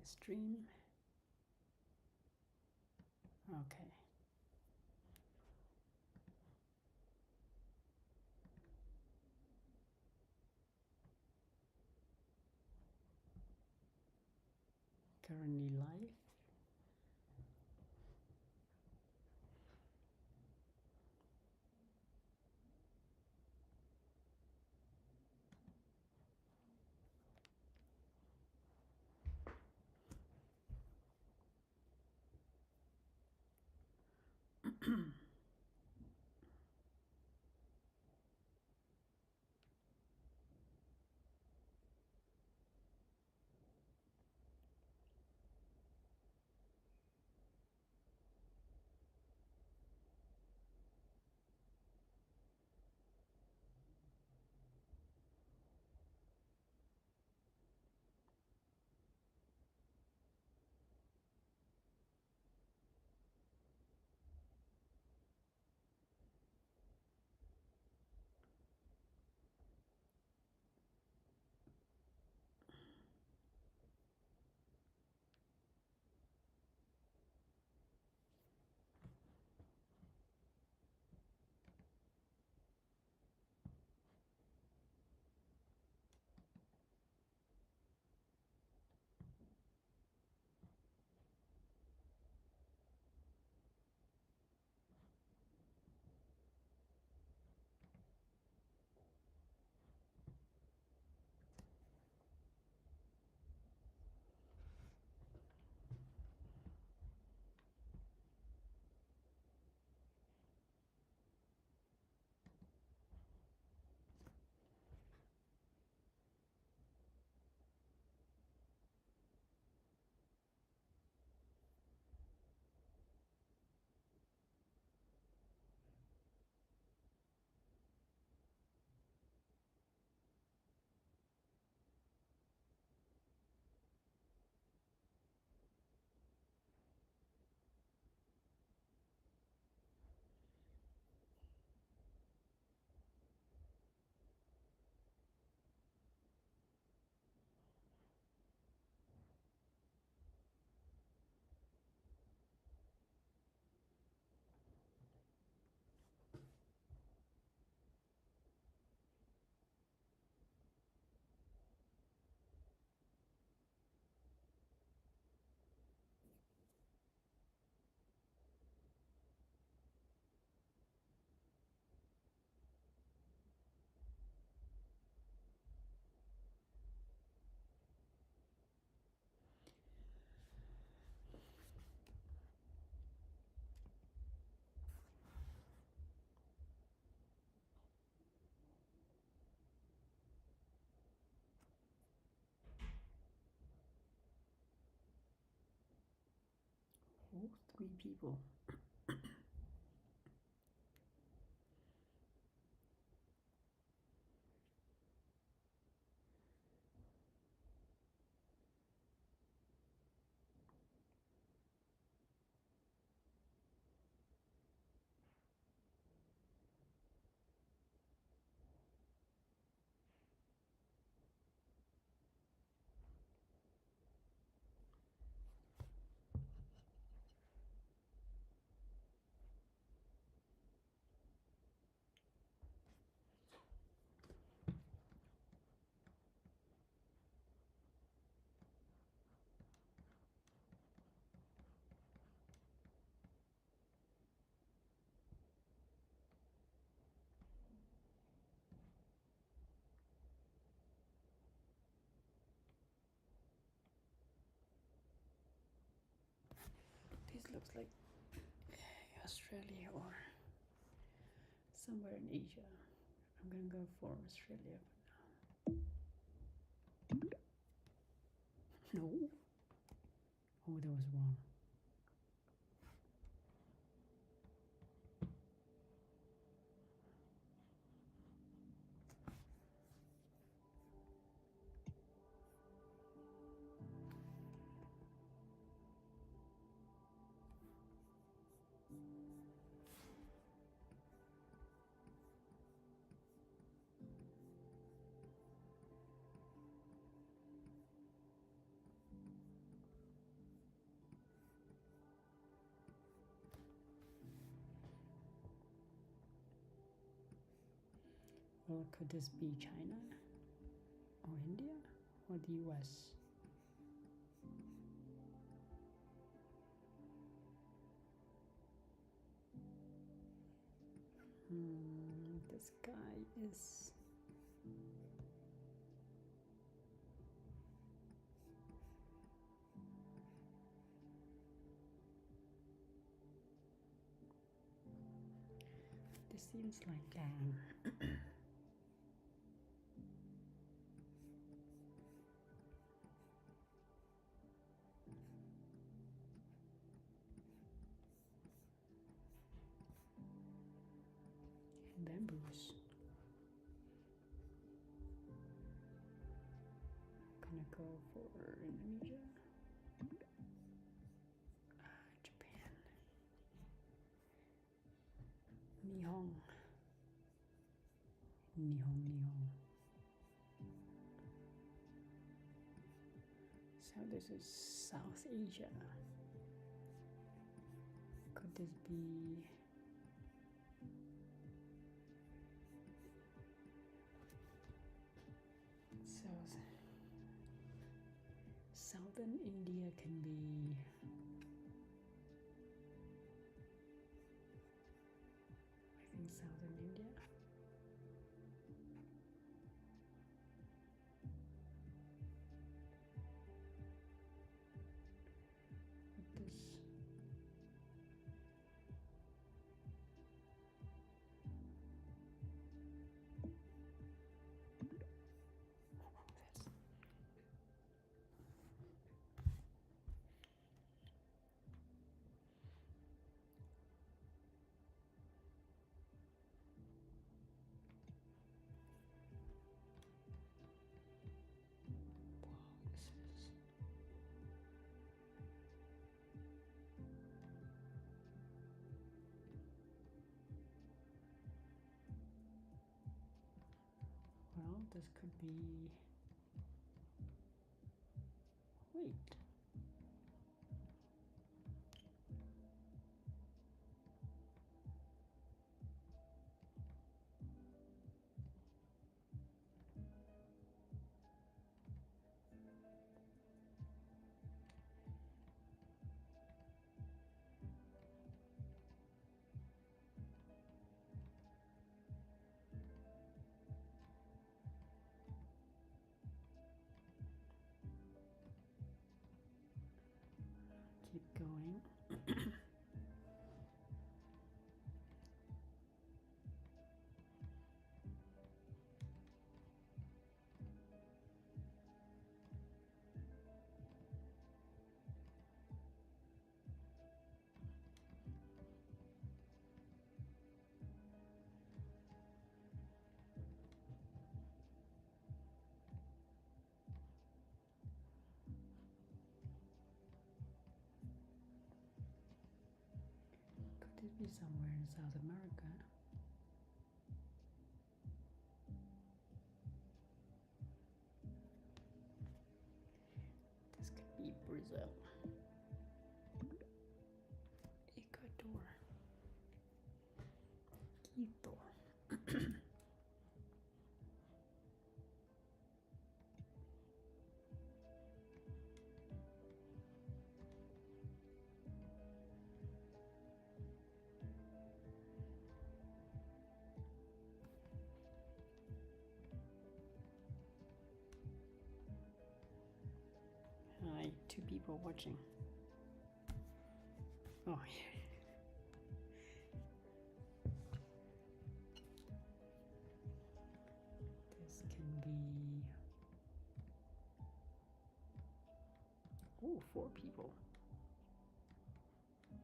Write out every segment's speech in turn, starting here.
stream. Okay. Currently live. Oh, 3 people. This looks like Australia or somewhere in Asia. I'm gonna go for Australia for now. No. Oh, that was wrong. Or could this be China or India or the US? This guy is this seems like bamboos. Gonna go for Indonesia. Japan. Nihon. Nihon. So this is South Asia. Could this be Southern India? Can be I think Southern India. This well, this could be. Wait. Keep going. Could this be somewhere in South America? This could be Brazil. Ecuador. Quito. Hi, 2 people watching. Oh, yeah. This can be. Oh, 4 people. Wait,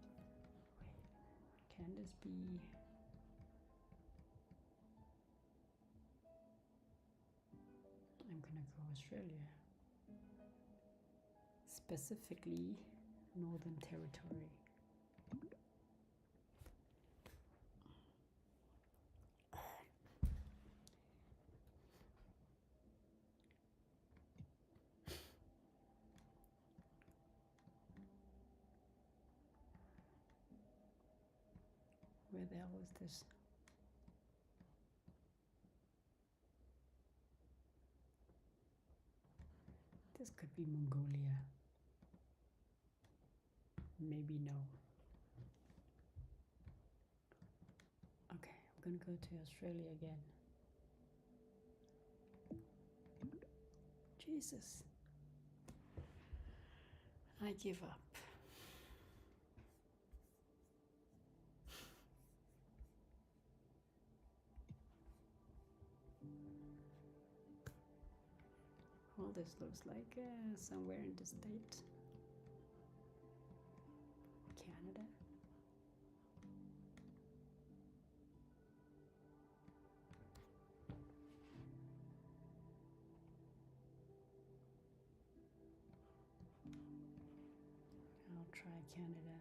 can this be? I'm gonna go Australia. Specifically, Northern Territory. Where the hell is this? This could be Mongolia. Maybe no. Okay, I'm gonna go to Australia again. Jesus. I give up. Well, this looks like somewhere in the state. Canada. I'll try Canada.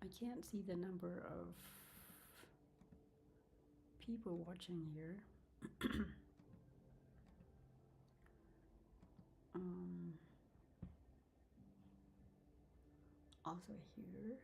I can't see the number of people watching here. Also here.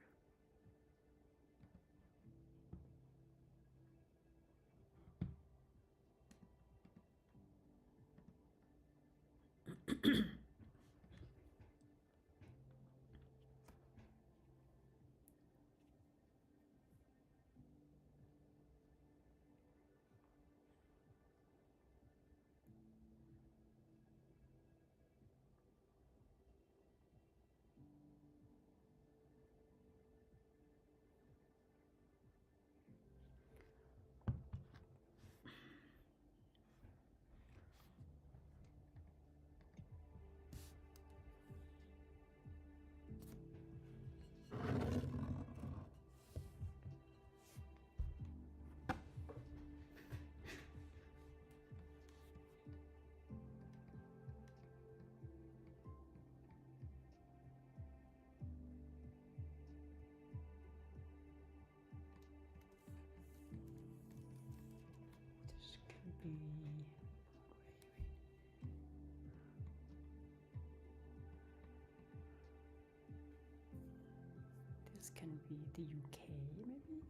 This could be. This can be the UK, maybe?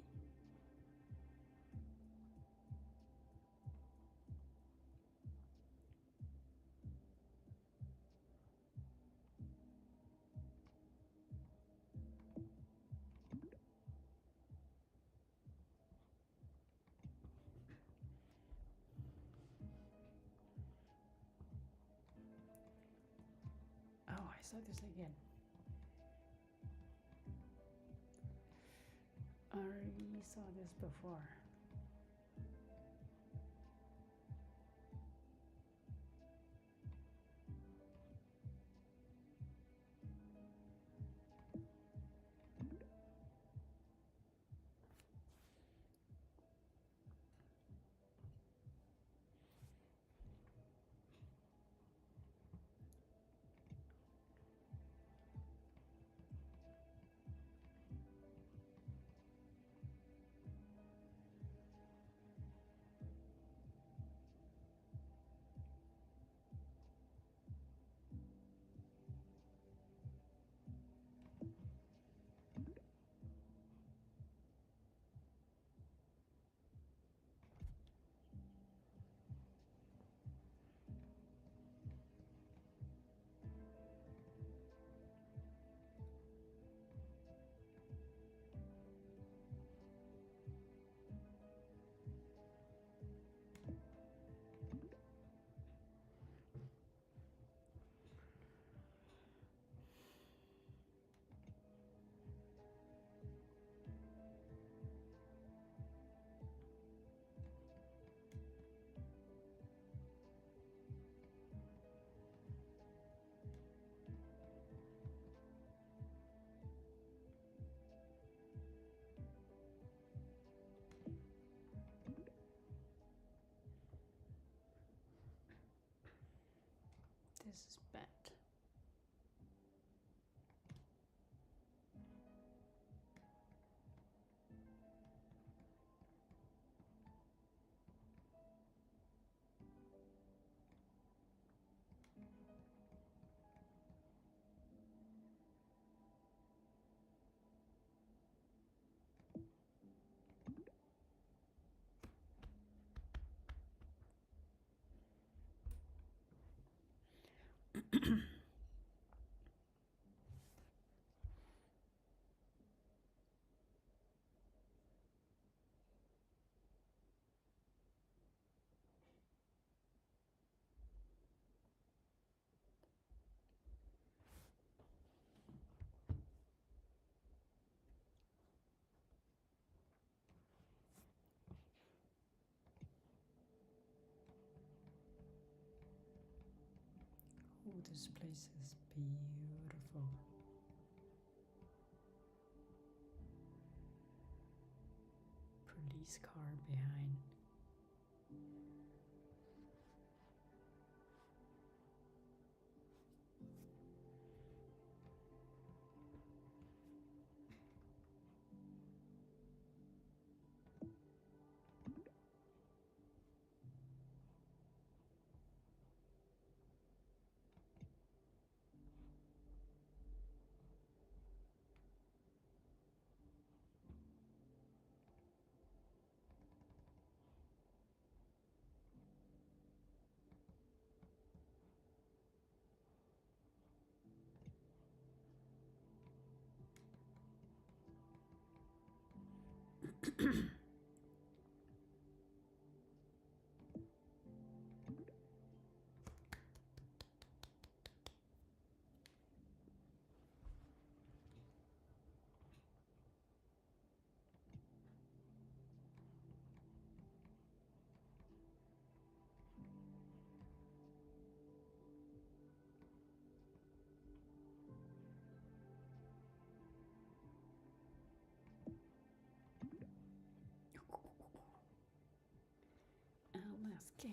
Oh, I saw this again. I already saw this before. this is bad. Oh, this place is beautiful. Police car behind. Alaska.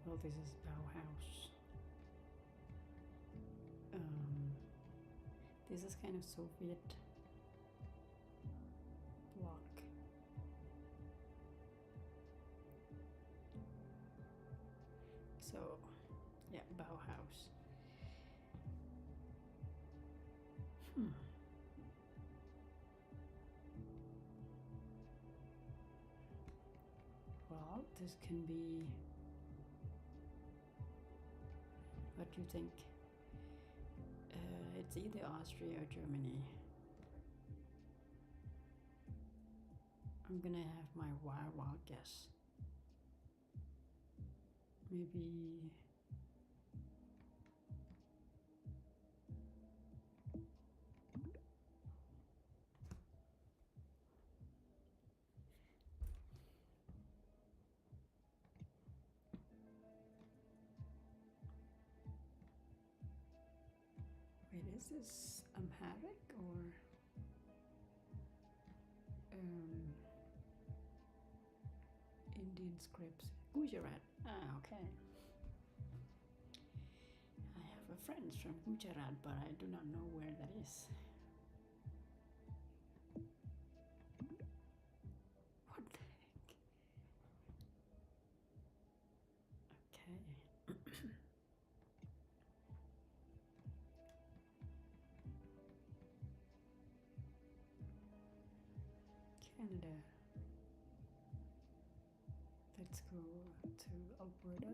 Well, this is Bauhaus. This is kind of Soviet block. So, yeah, Bauhaus. Well, this can be. What do you think? It's either Austria or Germany. I'm gonna have my wild guess. Maybe. Wait, is this Amharic or Indian scripts? Gujarat. Ah, okay. I have a friend from Gujarat, but I do not know where that is. What the heck? Okay. Canada. Let's go to Alberta.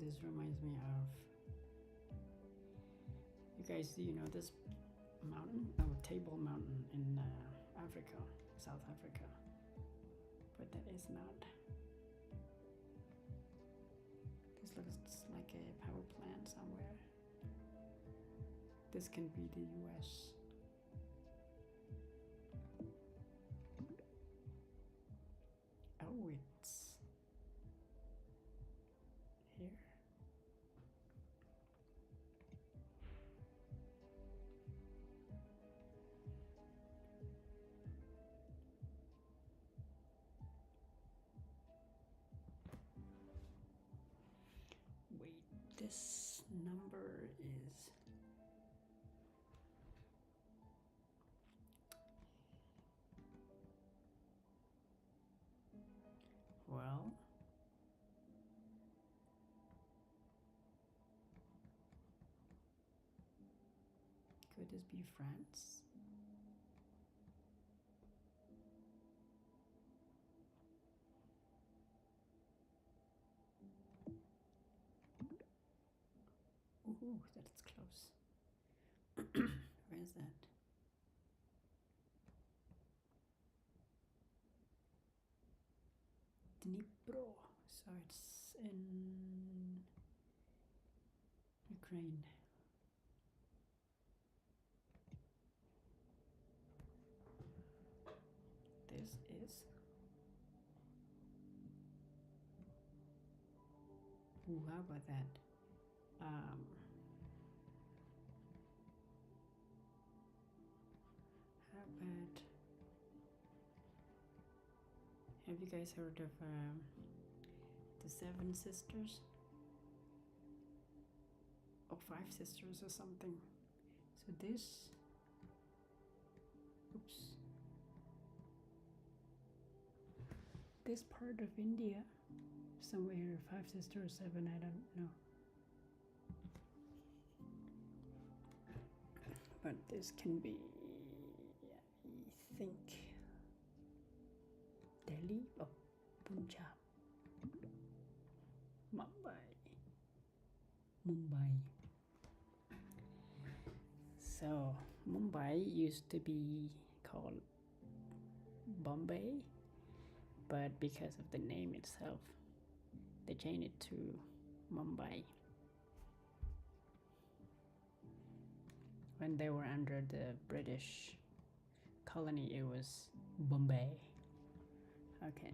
this reminds me of, you guys, do you know this mountain? Oh, Table Mountain in Africa, South Africa. But that is not. This looks like a power plant somewhere. This can be the US. Oh, it's here. Wait, this number is well, could this be France? Ooh, that's close. Where is that? Dnipro. So it's in Ukraine. This is. Ooh, how about that? How about, have you guys heard of the Seven Sisters? Or Five Sisters or something? So this, oops, this part of India, somewhere Five Sisters, Seven, I don't know. But this can be, I think, Delhi or Punjab. Mumbai. So Mumbai used to be called Bombay, but because of the name itself, they changed it to Mumbai. When they were under the British colony, it was Bombay. Okay.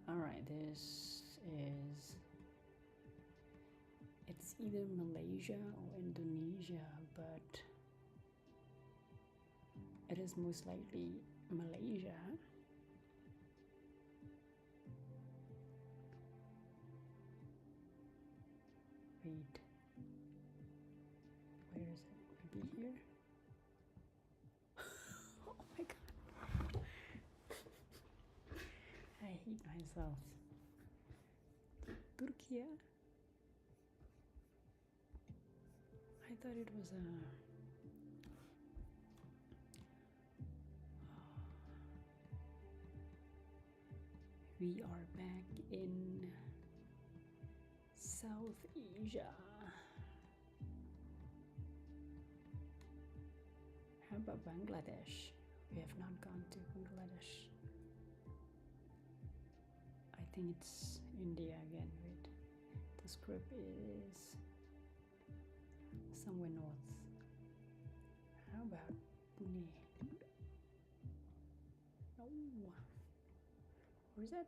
All right, this is, it's either Malaysia or Indonesia, but it is most likely Malaysia. Wait, where is it? Maybe here? Oh my god. I hate myself. Turkey? I thought it was a... We are back in South Asia. How about Bangladesh? We have not gone to Bangladesh. I think it's India again. Wait, the script is somewhere north. How about Pune? No. Where's that?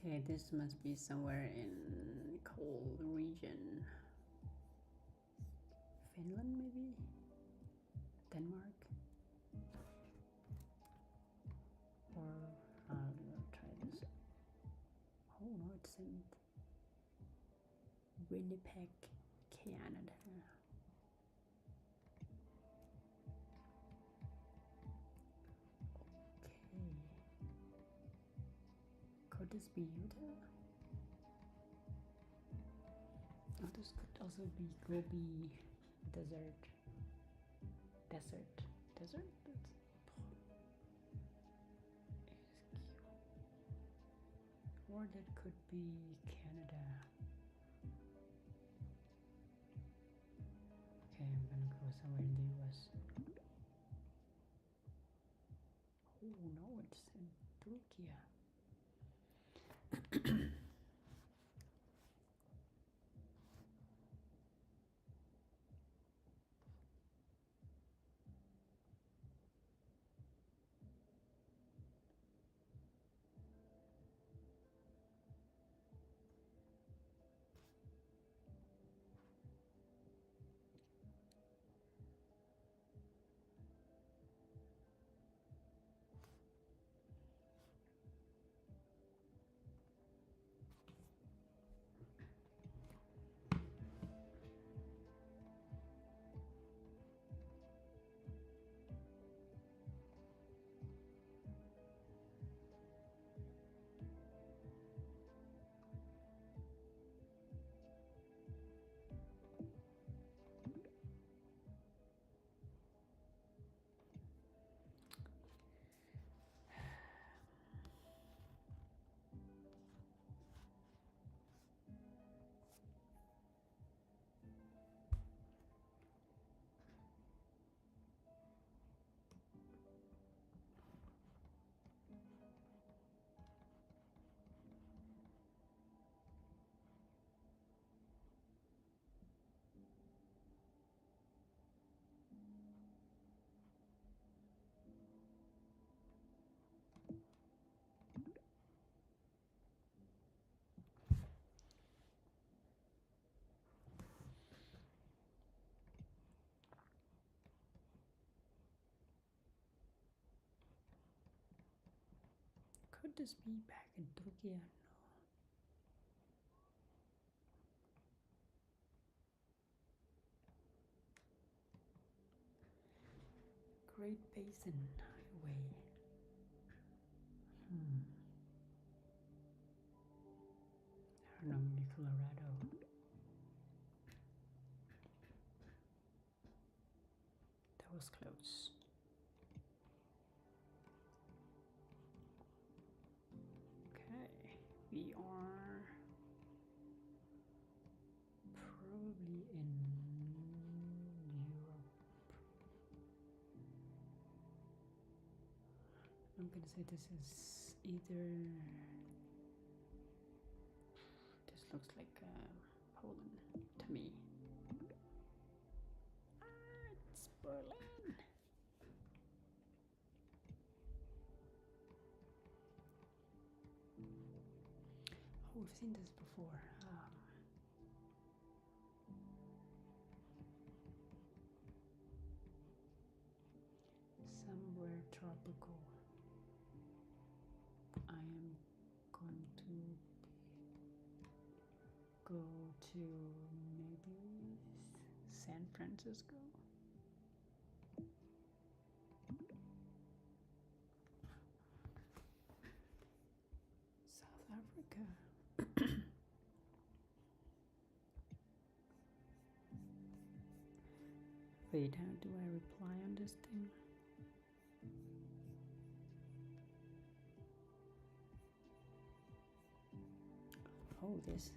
Okay, this must be somewhere in cold region. Finland, maybe? Denmark? Or I'll try this. Oh no, it's in Winnipeg, Canada. this be Utah? Oh, this could also be Gobi Desert. Desert? That's or that could be Canada. Okay, I'm gonna go somewhere in the US. Oh no, it's in Turkey. Could this be back in Turkey? No. Great Basin Highway. I don't know, maybe Colorado. That was close. Okay, we are probably in Europe. I'm gonna say this is either. This looks like Poland to me. It's Berlin. Oh, we've seen this before. Somewhere tropical. I am going to go to maybe San Francisco. South Africa. Wait, how do I reply on this thing? Oh, this.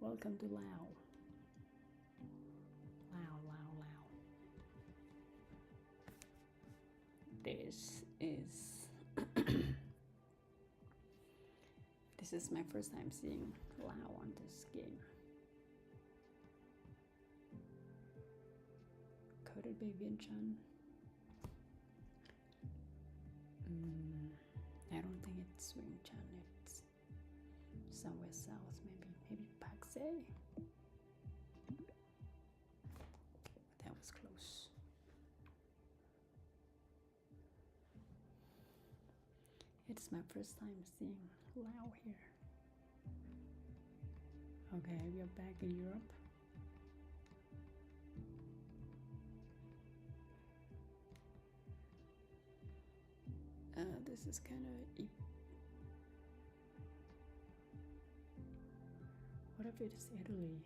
Welcome to Laos. Lao. This is this is my first time seeing Lao on this game. Could it be Vientiane? I don't think it's Vientiane. It's somewhere south, maybe Paksay. That was close. It's my first time seeing Lao here. Okay, we are back in Europe. this is kind of. What if it is Italy?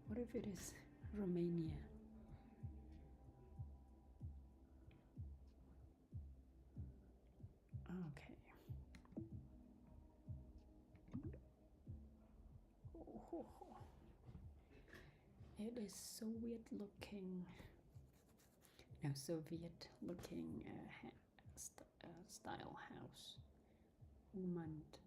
What if it is Romania? Okay. Oh, it is Soviet looking. No, Soviet looking style house. Umand.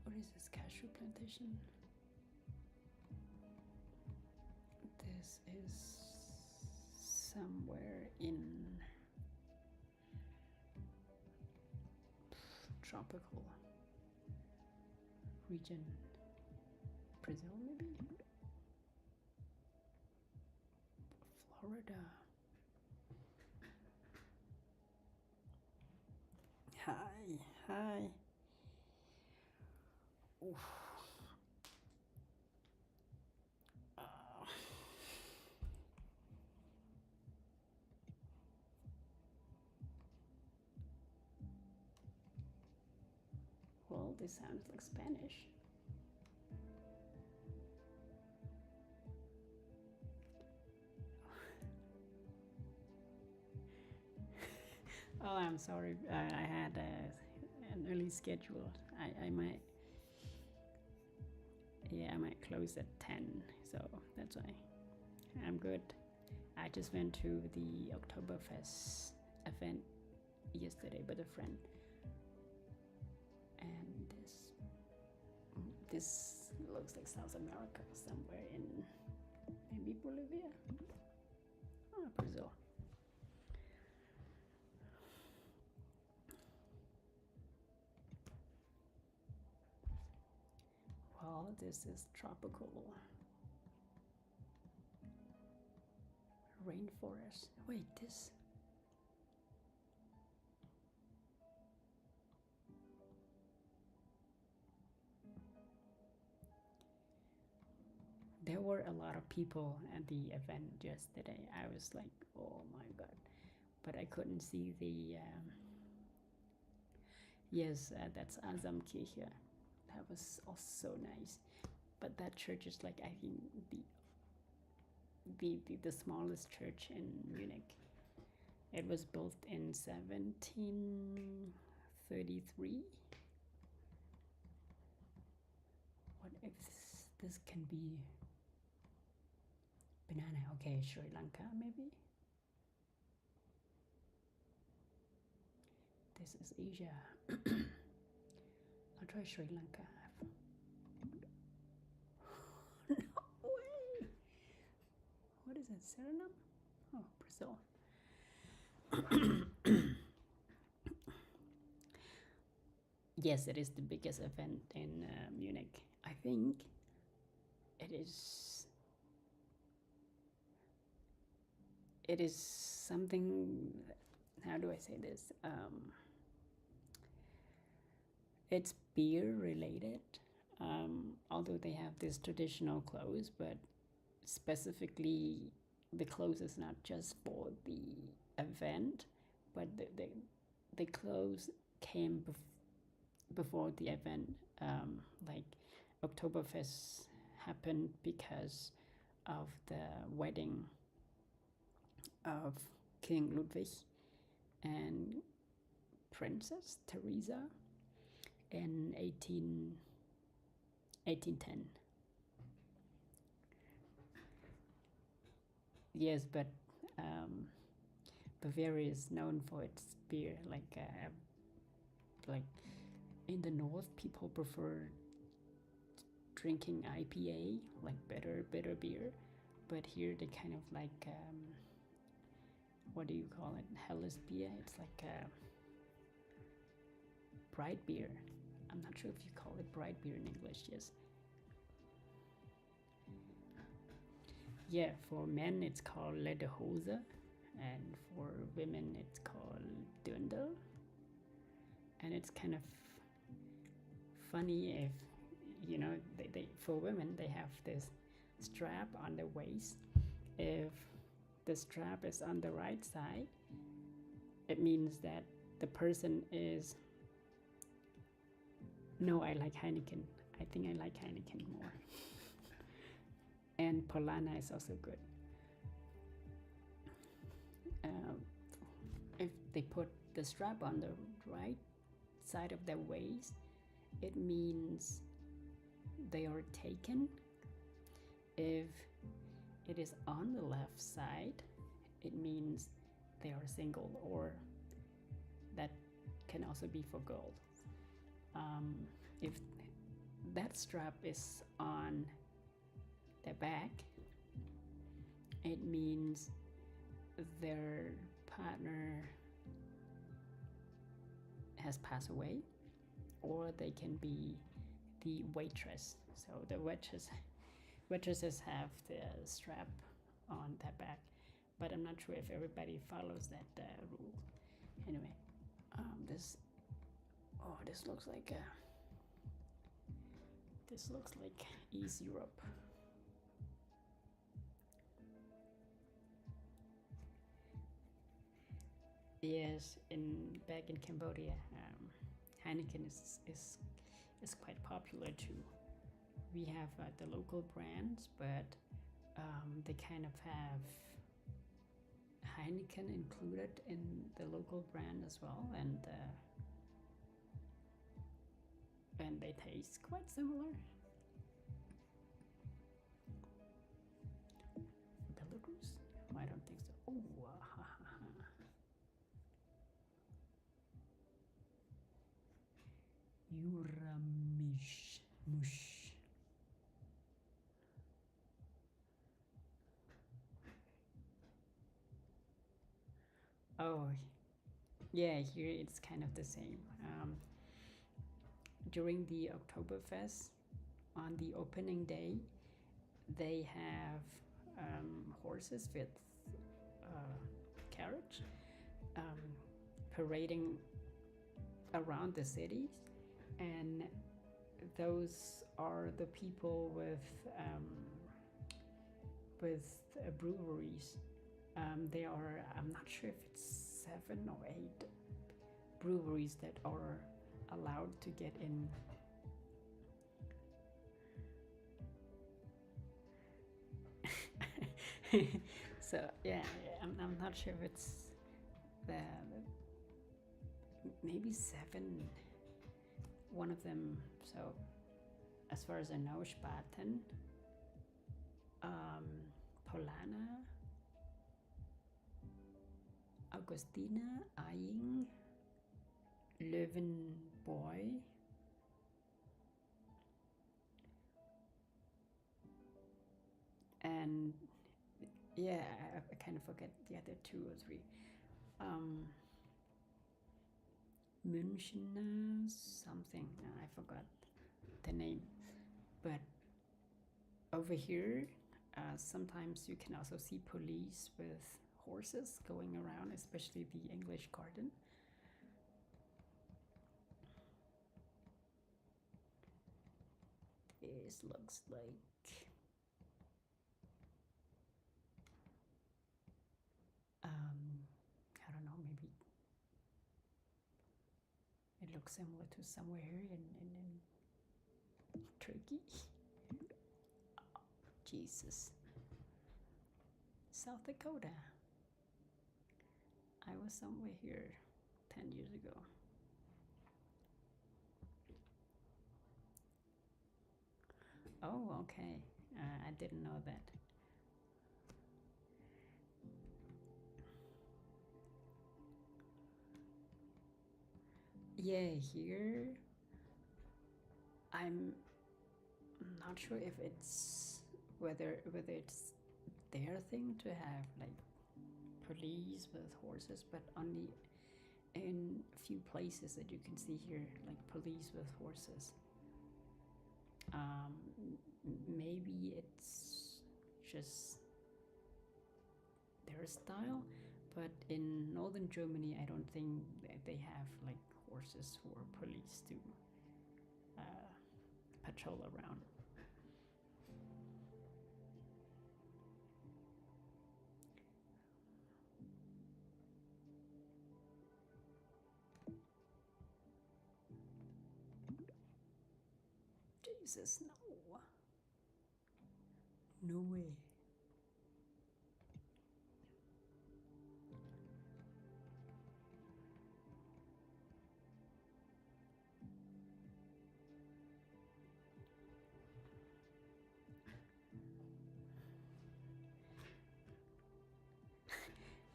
What is this cashew plantation? This is somewhere in tropical region. Brazil, maybe? Florida. Hi. Oof. Well, this sounds like Spanish. Oh, I'm sorry. I had an early schedule. I might. Yeah, I might close at 10, so that's why. I'm good. I just went to the Oktoberfest event yesterday with a friend, and this looks like South America, somewhere in maybe Bolivia. Oh, Brazil. Well, this is tropical rainforest. Wait, this. There were a lot of people at the event yesterday. I was like, oh my god. But I couldn't see the. Yes, that's Azamkirche. That was also nice. But that church is like, I think, the smallest church in Munich. It was built in 1733. What if this can be banana? Okay, Sri Lanka maybe. This is Asia. I'll try Sri Lanka. No way! What is it, Suriname? Oh, Brazil. Yes, it is the biggest event in Munich. I think it is. It is something. How do I say this? It's beer related. Although they have this traditional clothes, but specifically the clothes is not just for the event, but the clothes came before the event. Like Oktoberfest happened because of the wedding of King Ludwig and Princess Teresa in 1810. Yes, but Bavaria is known for its beer. Like in the north, people prefer drinking IPA, like bitter beer. But here they kind of like what do you call it? Helles beer. It's like a bright beer. I'm not sure if you call it bright beer in English. Yes. Yeah, for men it's called Lederhose, and for women it's called Dirndl. And it's kind of funny if you know, they for women they have this strap on the waist. If the strap is on the right side, it means that the person is, no, I like Heineken. I think I like Heineken more. And Polana is also good. If they put the strap on the right side of their waist, it means they are taken. If it is on the left side, it means they are single, or that can also be for girls. If that strap is on the back, it means their partner has passed away, or they can be the waitress. So the waitresses have the strap on their back, but I'm not sure if everybody follows that rule. Anyway, this looks like East Europe. Yes, back in Cambodia, Heineken is quite popular too. We have the local brands, but they kind of have Heineken included in the local brand as well, and they taste quite similar. Belarus? I don't think so. Oh, Uramish mush. Oh, yeah, here it's kind of the same. During the Oktoberfest, on the opening day, they have horses with carriage parading around the cities, and those are the people with breweries. There are, I'm not sure if it's 7 or 8 breweries that are allowed to get in. So yeah, I'm not sure if it's the maybe 7, one of them. So as far as I know, Spaten, Polana, Augustina, Aying, Löwenbräu, and yeah, I kind of forget the other 2 or 3. München something, I forgot the name. But over here, sometimes you can also see police with horses going around, especially the English garden. This looks like I don't know, maybe it looks similar to somewhere here in Turkey. Oh, Jesus. South Dakota. I was somewhere here 10 years ago. Oh, okay. I didn't know that. Yeah, here I'm not sure if it's whether it's their thing to have like police with horses, but only in a few places that you can see here, like police with horses. Maybe it's just their style, but in northern Germany, I don't think that they have like horses for police to patrol around. Jesus, no. No way.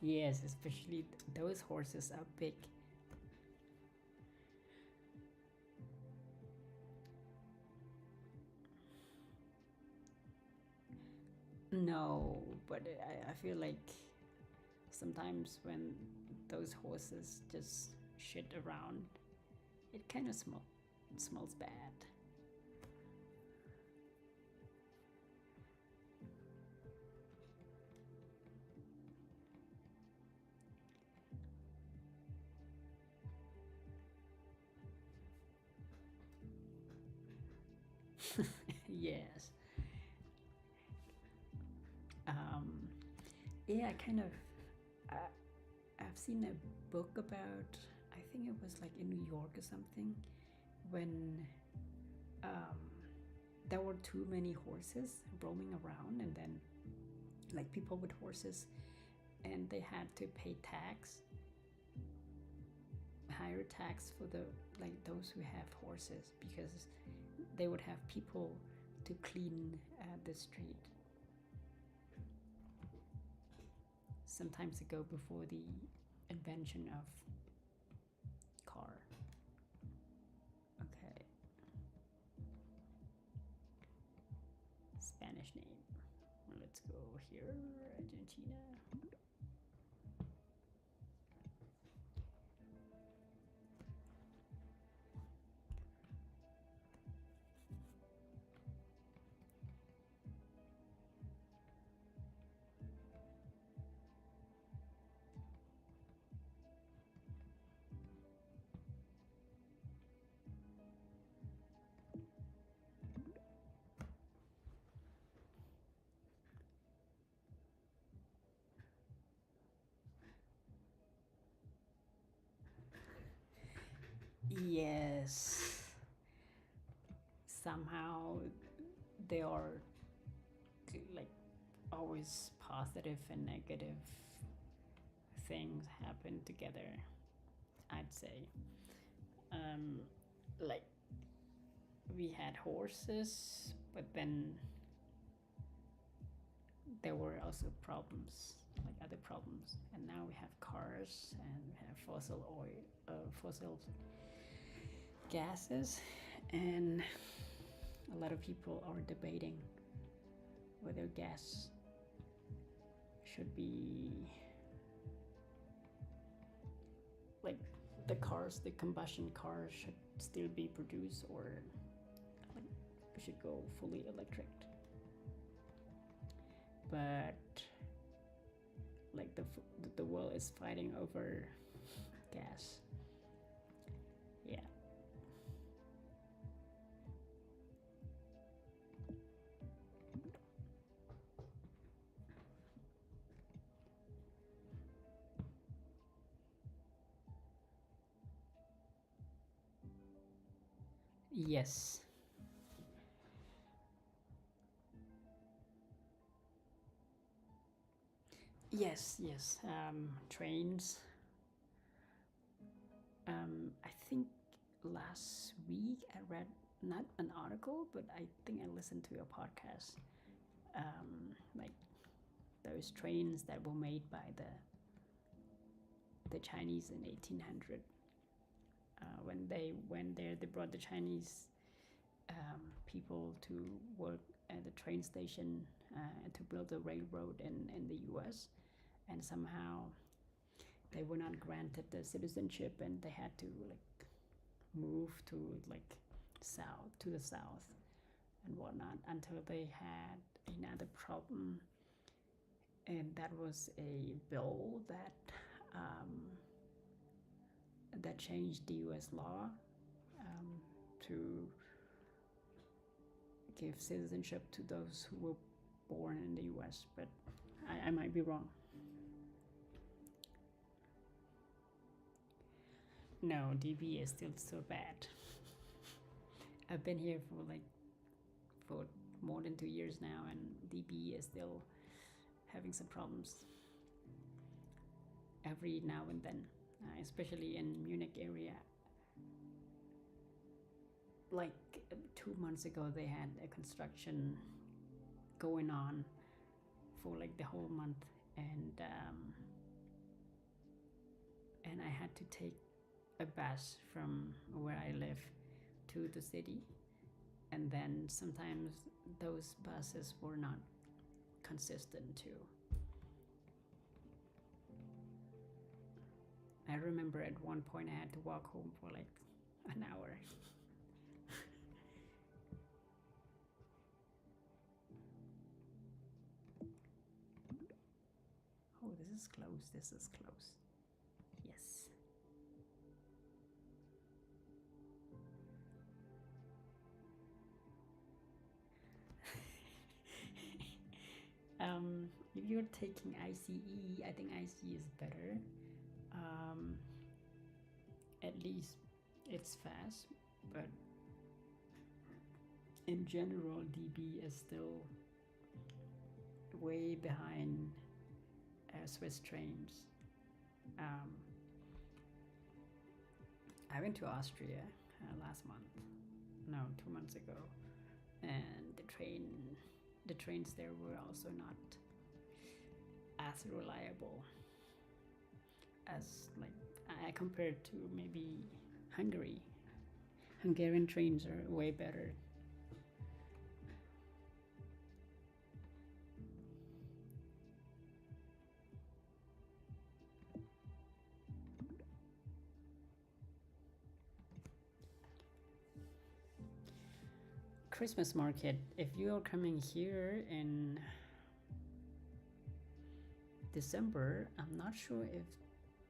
Yes, especially those horses are big. No, but I feel like sometimes when those horses just shit around, it kind of smells bad. Yes. Um, yeah, kind of. I, I've seen a book about, I think it was like in New York or something, when um, there were too many horses roaming around, and then like people with horses, and they had to pay tax, higher tax for the like those who have horses, because they would have people to clean the street. Sometimes ago, before the invention of car. Okay. Spanish name. Let's go here, Argentina. Yes. Somehow they are like always positive and negative things happen together, I'd say. Um, like we had horses, but then there were also problems, like other problems, and now we have cars and we have fossil oil, fossil gases, and a lot of people are debating whether gas should be like the combustion cars should still be produced, or like we should go fully electric. But like the world is fighting over gas. Yeah. Yes. Yes, yes. Trains. I think last week I read not an article, but I think I listened to a podcast. Like those trains that were made by the Chinese in 1800. When they went there, they brought the Chinese people to work at the train station to build a railroad in the U.S. And somehow they were not granted the citizenship, and they had to like move to like the south and whatnot, until they had another problem, and that was a bill um, that changed the U.S. law to give citizenship to those who were born in the US, but I might be wrong. No, DB is still so bad. I've been here for more than 2 years now, and DB is still having some problems every now and then, especially in Munich area. Like 2 months ago, they had a construction going on for like the whole month, and I had to take a bus from where I live to the city, and then sometimes those buses were not consistent too. I remember at one point I had to walk home for like an hour. Oh, this is close, this is close. Yes. If you're taking ICE, I think ICE is better. At least it's fast, but in general, DB is still way behind Swiss trains. I went to Austria last month, no, 2 months ago, and the trains there were also not as reliable as like I compared to maybe Hungary. Hungarian trains are way better. Christmas market, if you're coming here in December, I'm not sure if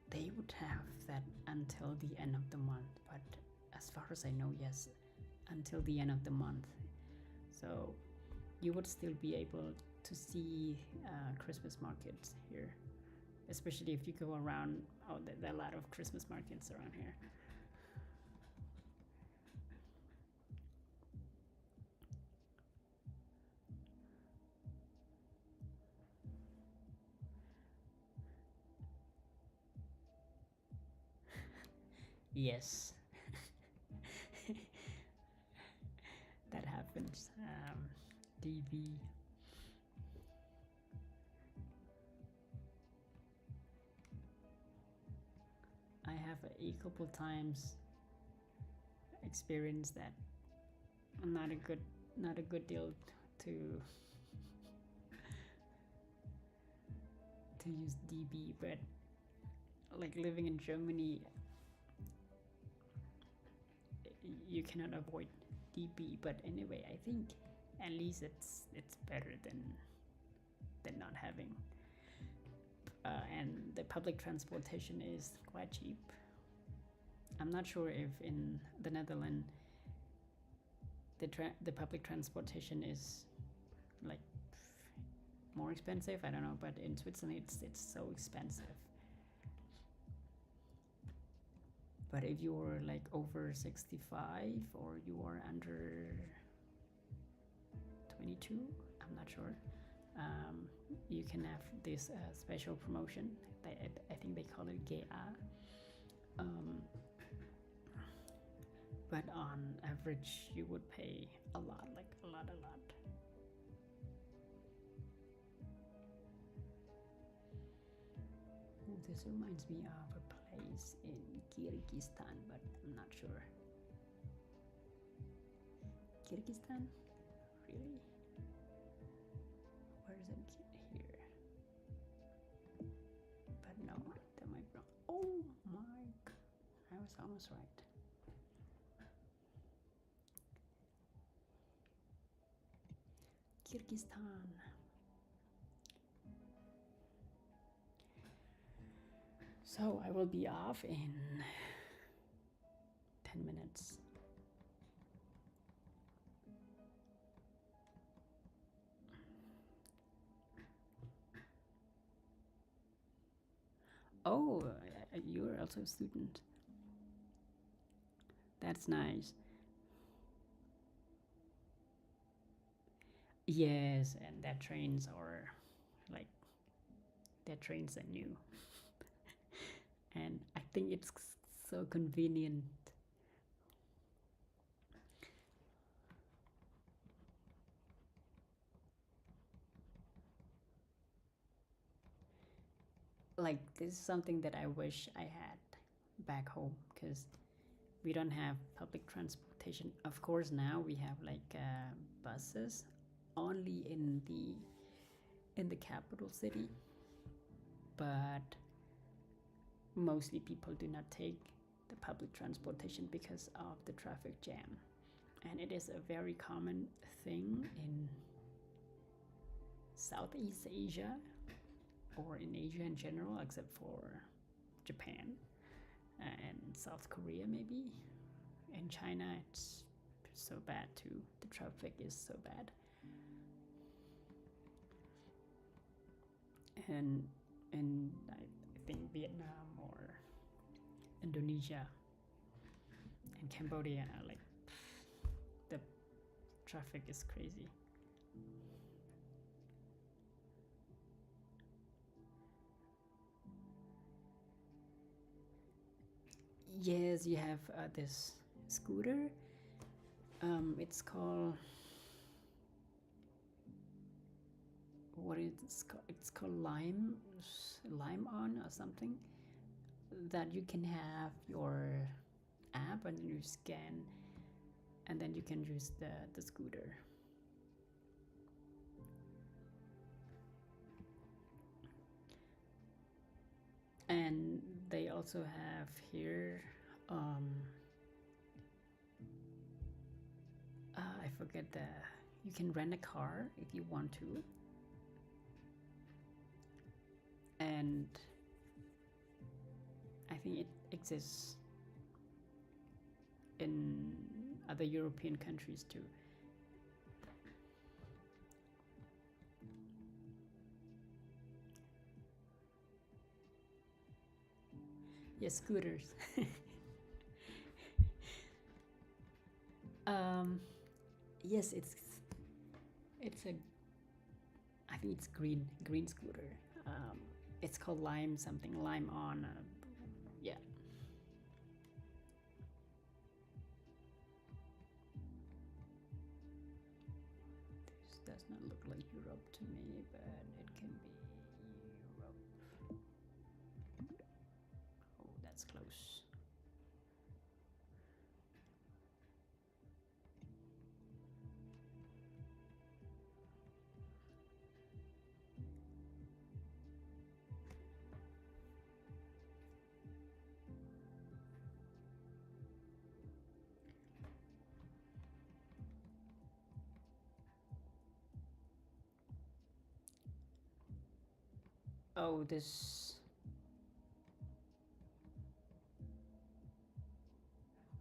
they would have that until the end of the month, but as far as I know, yes, until the end of the month. So you would still be able to see Christmas markets here, especially if you go around. Oh, there are a lot of Christmas markets around here. Yes. That happens. DB. I have a couple times experienced that. Not a good deal to use DB, but like living in Germany, you cannot avoid DB. But anyway, I think at least it's better than not having. And the public transportation is quite cheap. I'm not sure if in the Netherlands the public transportation is like more expensive. I don't know, but in Switzerland it's so expensive. But if you're like over 65 or you are under 22, I'm not sure, you can have this special promotion. I think they call it GA. But on average, you would pay a lot, like a lot. Ooh, this reminds me of a place in Kyrgyzstan, but I'm not sure. Kyrgyzstan? Really? Where is it? Here. But no, that might be wrong. Oh my god, I was almost right. Kyrgyzstan. So I will be off in 10 minutes. also a student. That's nice. Yes, and their trains are like their trains are new, and I think it's so convenient. Like this is something that I wish I had back home because we don't have public transportation. Of course, now we have like buses only in the capital city, but mostly people do not take the public transportation because of the traffic jam. And it is a very common thing in Southeast Asia or in Asia in general, except for Japan and South Korea, maybe. In China, it's so bad too. The traffic is so bad. And I think Vietnam or Indonesia and Cambodia, like the traffic is crazy. Yes, you have this scooter. It's called what is it called? It's called Lime On or something. That you can have your app and you scan, and then you can use the scooter. And they also have here I forget the you can rent a car if you want to, and I think it exists in other European countries too. Yes, scooters. um, yes, it's a I think it's green scooter. It's called Lime something Lime On. Yeah. This does not look like Europe to me, but it can be Europe. Oh, that's close. Oh, this.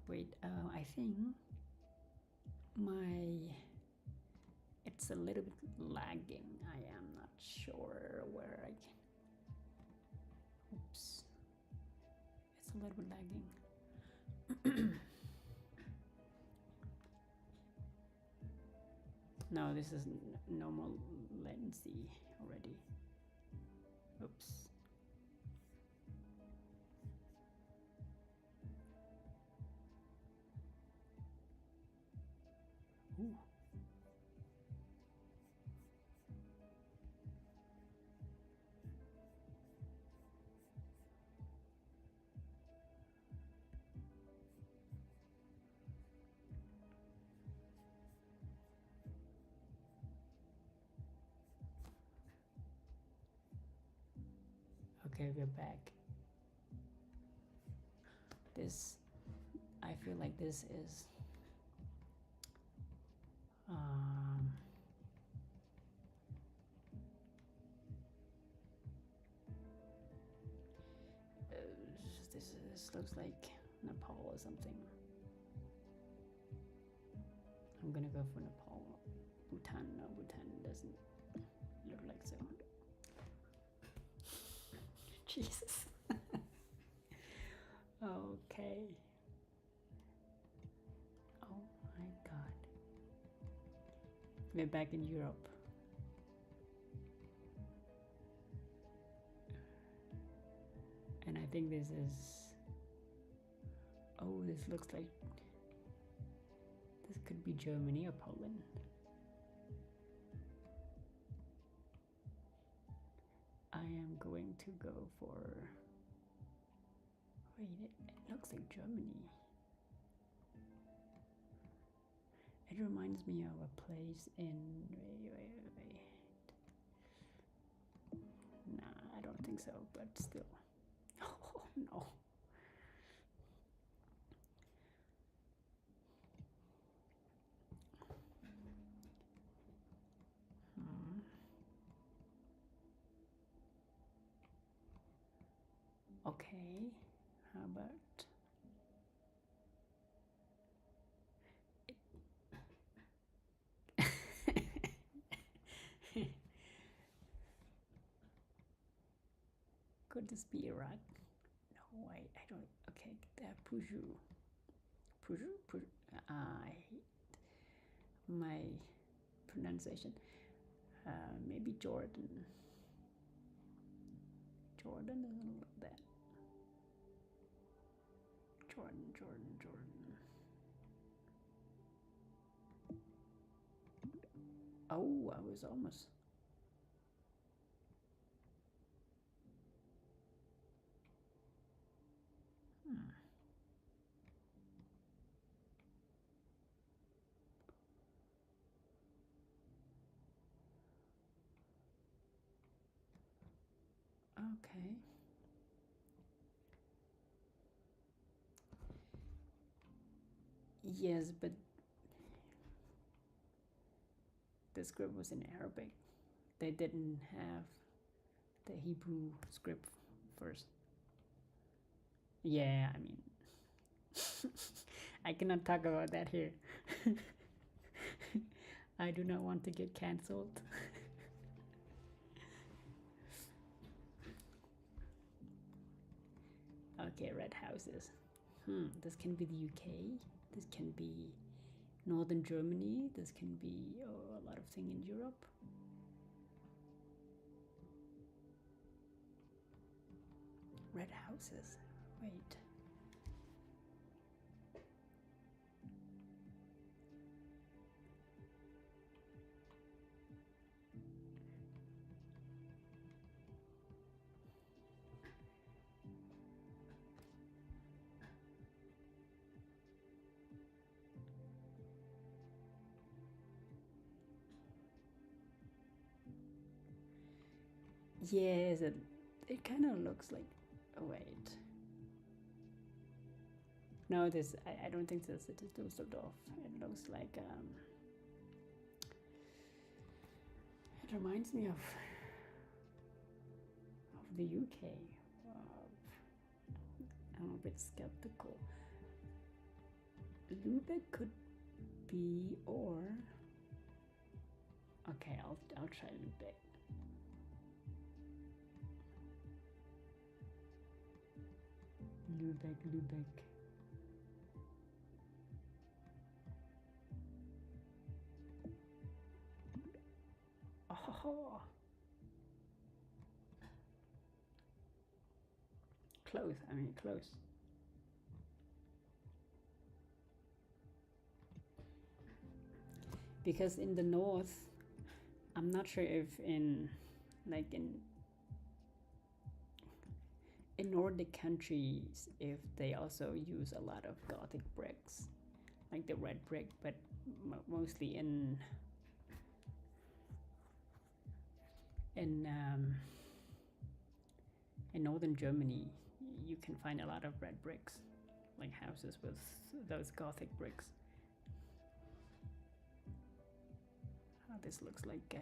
Wait, I think my. It's a little bit lagging. I am not sure where I can. Oops. It's a little bit lagging. No, this is normal latency already. Oops. Ooh. Okay, we're back. This, I feel like this is this looks like Nepal or something. I'm gonna go for Nepal. Bhutan, no, Bhutan doesn't look like so. Jesus. We're back in Europe. And I think this is... Oh, this looks like... This could be Germany or Poland. I am going to go for... Wait, it looks like Germany. It reminds me of a place in... Wait. Nah, I don't think so, but still. Oh, no. Okay, how about... Could this be Iraq? No, I don't... Okay, Peugeot. I hate my pronunciation. Maybe Jordan. Jordan doesn't look that. Jordan. Oh, I was almost... Okay. Yes, but the script was in Arabic. They didn't have the Hebrew script first. Yeah, I mean, I cannot talk about that here. I do not want to get cancelled. Okay, red houses. This can be the UK. This can be northern Germany. This can be a lot of things in Europe. Red houses. Wait. Yes, it kind of looks like... Oh, wait. No, this... I don't think this is Dusseldorf. It looks like... It reminds me of the UK. I'm a bit skeptical. Lübeck could be, or... Okay, I'll try Lübeck. Lübeck. Oh. Close. Because in the north, I'm not sure if in Nordic countries, if they also use a lot of Gothic bricks, like the red brick, but mostly in northern Germany, you can find a lot of red bricks, like houses with those Gothic bricks. This looks like...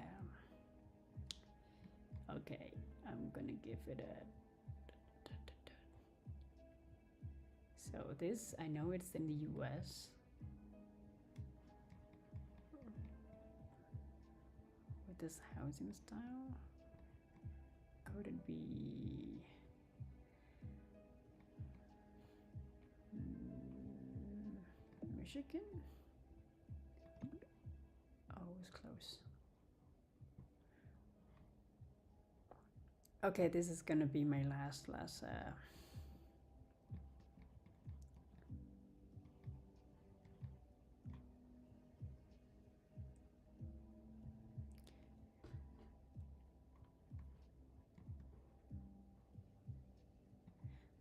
okay, I'm gonna give it a... So this, I know it's in the US. With this housing style, could it be... Michigan? Oh, was close. Okay, this is gonna be my last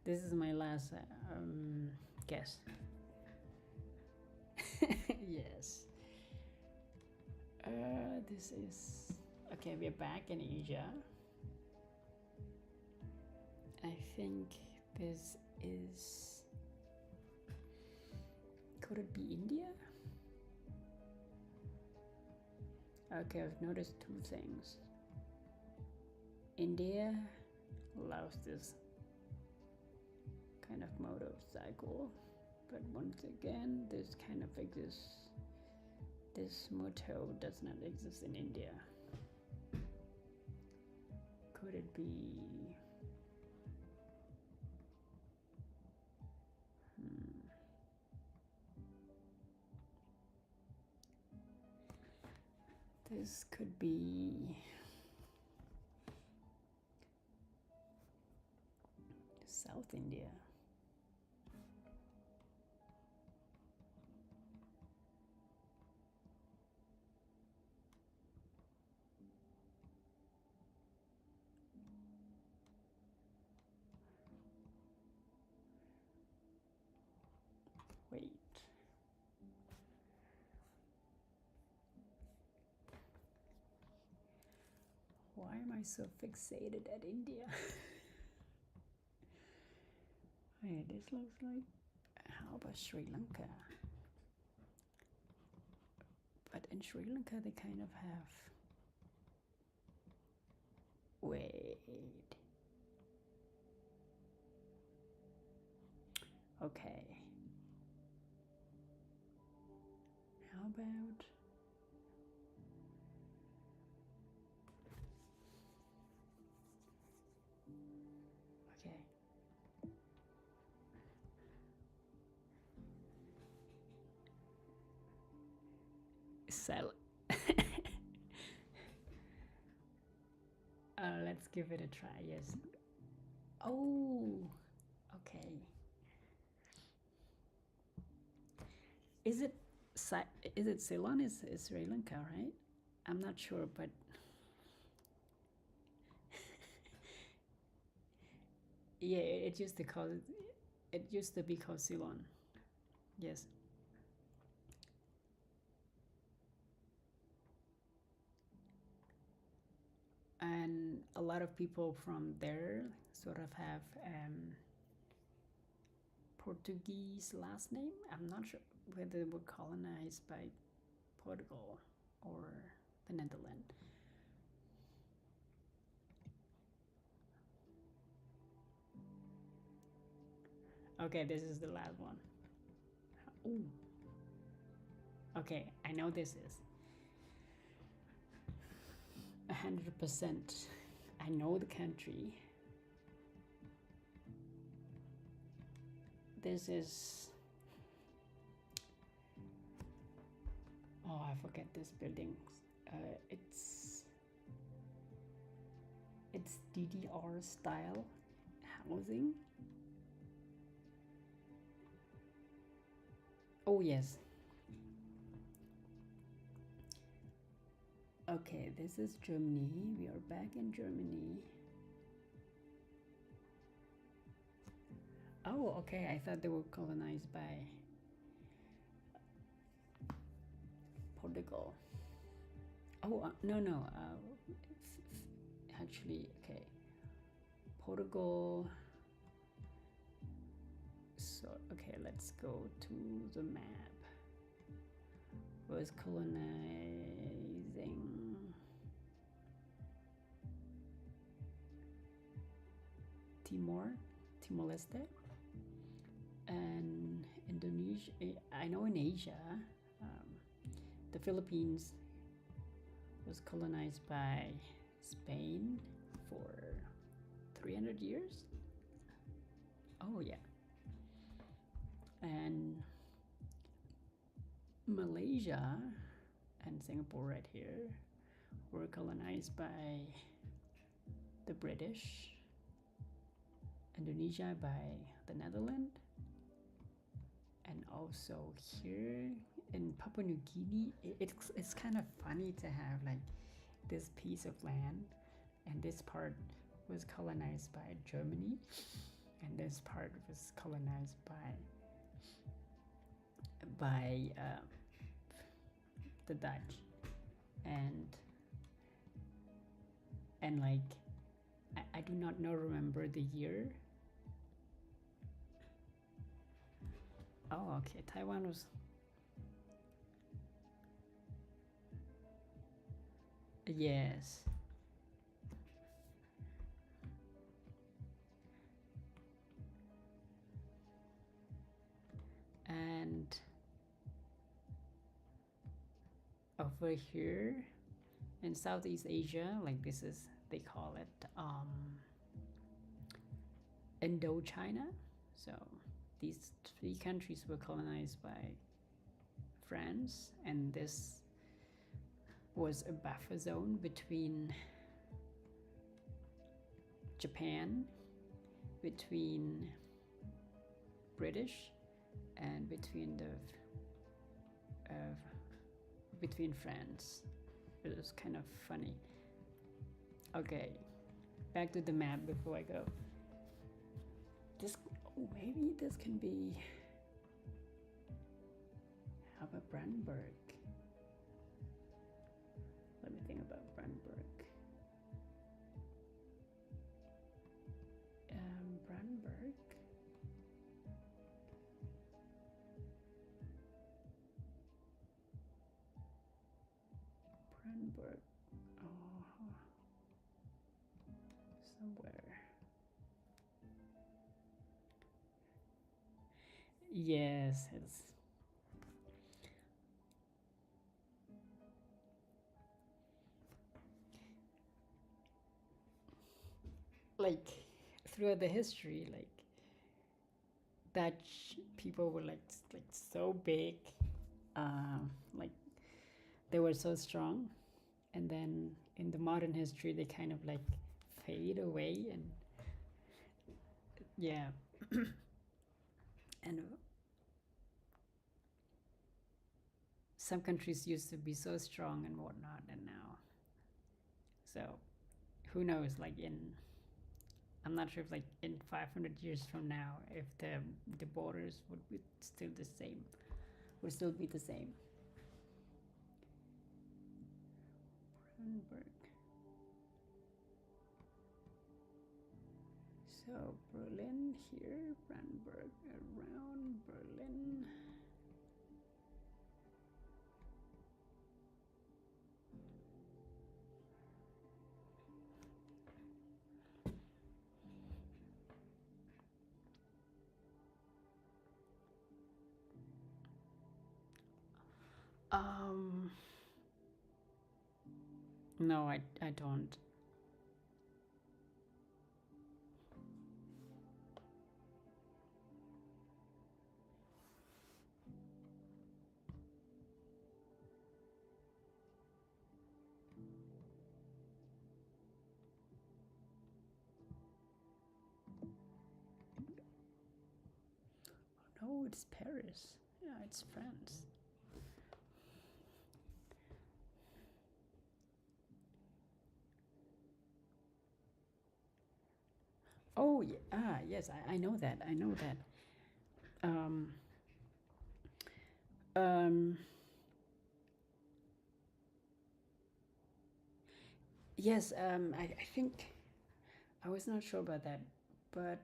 this is my last guess. Yes. This is okay. We're back in Asia. I think this is. Could it be India? Okay, I've noticed two things. India allows this kind of motorcycle, but once again, this kind of exists. This motto does not exist in India. Could it be? This could be South India. Wait. Why am I so fixated at India? Wait, this looks like. How about Sri Lanka? But in Sri Lanka, they kind of have. Wait. Okay. How about. Okay. Let's give it a try. Yes. Oh, okay. Is it Ceylon? Is Sri Lanka, right? I'm not sure, but yeah, it used to call it used to be called Ceylon. Yes. And a lot of people from there sort of have Portuguese last name. I'm not sure whether they were colonized by Portugal or the Netherlands. Okay, this is the last one. Ooh. Okay, I know this is 100%. I know the country. This is. Oh, I forget this building. It's DDR style housing. Oh yes. Okay, this is Germany. We are back in Germany. Oh, okay. I thought they were colonized by Portugal. Oh, no. Actually, okay. Portugal. So, okay, let's go to the map. Was colonizing Timor-Leste, and Indonesia. I know in Asia, the Philippines was colonized by Spain for 300 years. Oh yeah. And Malaysia and Singapore right here were colonized by the British, Indonesia by the Netherlands, and also here in Papua New Guinea, it's kind of funny to have like this piece of land, and this part was colonized by Germany, and this part was colonized by the Dutch, and like I do not remember the year. Oh, okay, Taiwan was. Yes. And over here in Southeast Asia, like this is, they call it Indochina. So these three countries were colonized by France, and this was a buffer zone between Japan, between British, and between France. It was kind of funny. Okay, back to the map before I go. This, maybe this can be. How about Brandenburg? Let me think about Brandenburg. Brandenburg. Brandenburg. Oh, somewhere. Yes, it's. Like throughout the history, like Dutch people were like so big, like they were so strong, and then in the modern history they kind of like fade away, and yeah. And some countries used to be so strong and whatnot, and now, so who knows, like I'm not sure if like in 500 years from now, if the borders would be still the same, would still be the same. Brandenburg. So Berlin here, Brandenburg around Berlin. No, I don't. No, it's Paris. Yeah, it's France. Oh, yeah. Yes, I know that. I know that. Um, um, yes, I think I was not sure about that, but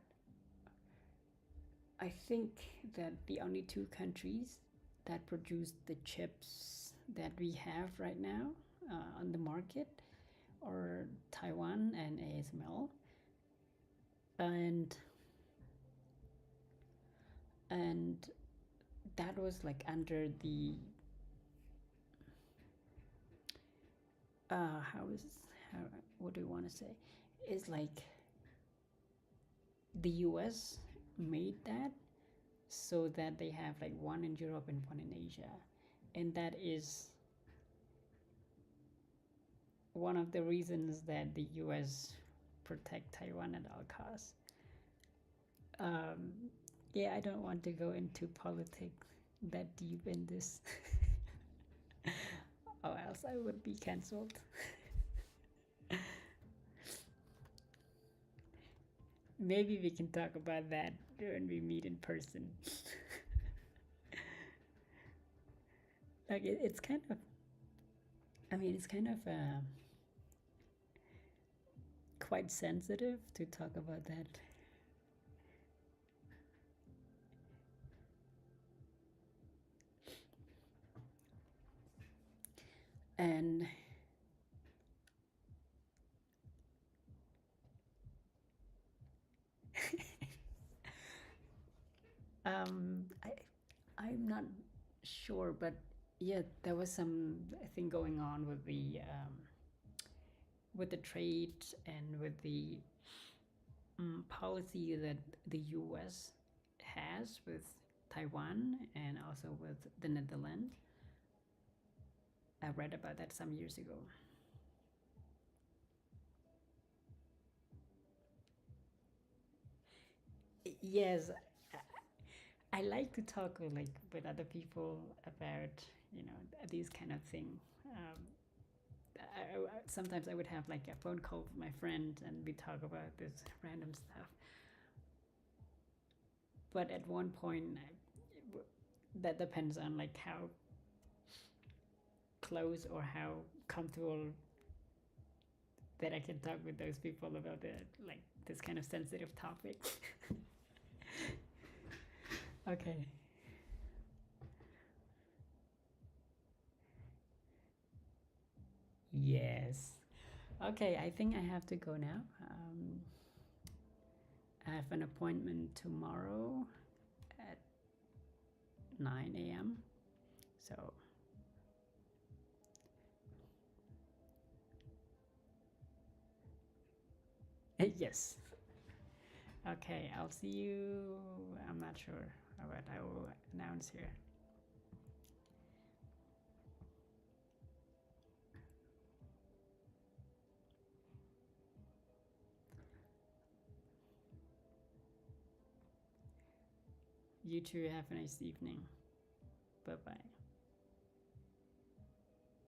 I think that the only two countries that produce the chips that we have right now on the market are Taiwan and ASML, and that was like under the how is how what do you want to say? Is like the US made that so that they have like one in Europe and one in Asia, and that is one of the reasons that the US protect Taiwan at all costs. Yeah, I don't want to go into politics that deep in this, or else I would be cancelled. Maybe we can talk about that when we meet in person. Like it's kind of, I mean, it's kind of quite sensitive to talk about that. And I'm not sure, but yeah, there was some thing going on with the trade and with the policy that the U.S. has with Taiwan and also with the Netherlands. I read about that some years ago. Yes, I like to talk with other people about these kind of thing. Sometimes I would have like a phone call with my friend and we talk about this random stuff. But at one point, that depends on like how close or how comfortable that I can talk with those people about this kind of sensitive topic. Okay. Yes. Okay, I think I have to go now. I have an appointment tomorrow at 9 a.m. So, yes. Okay, I'll see you. I'm not sure, but I will announce here. You too, have a nice evening. Bye bye.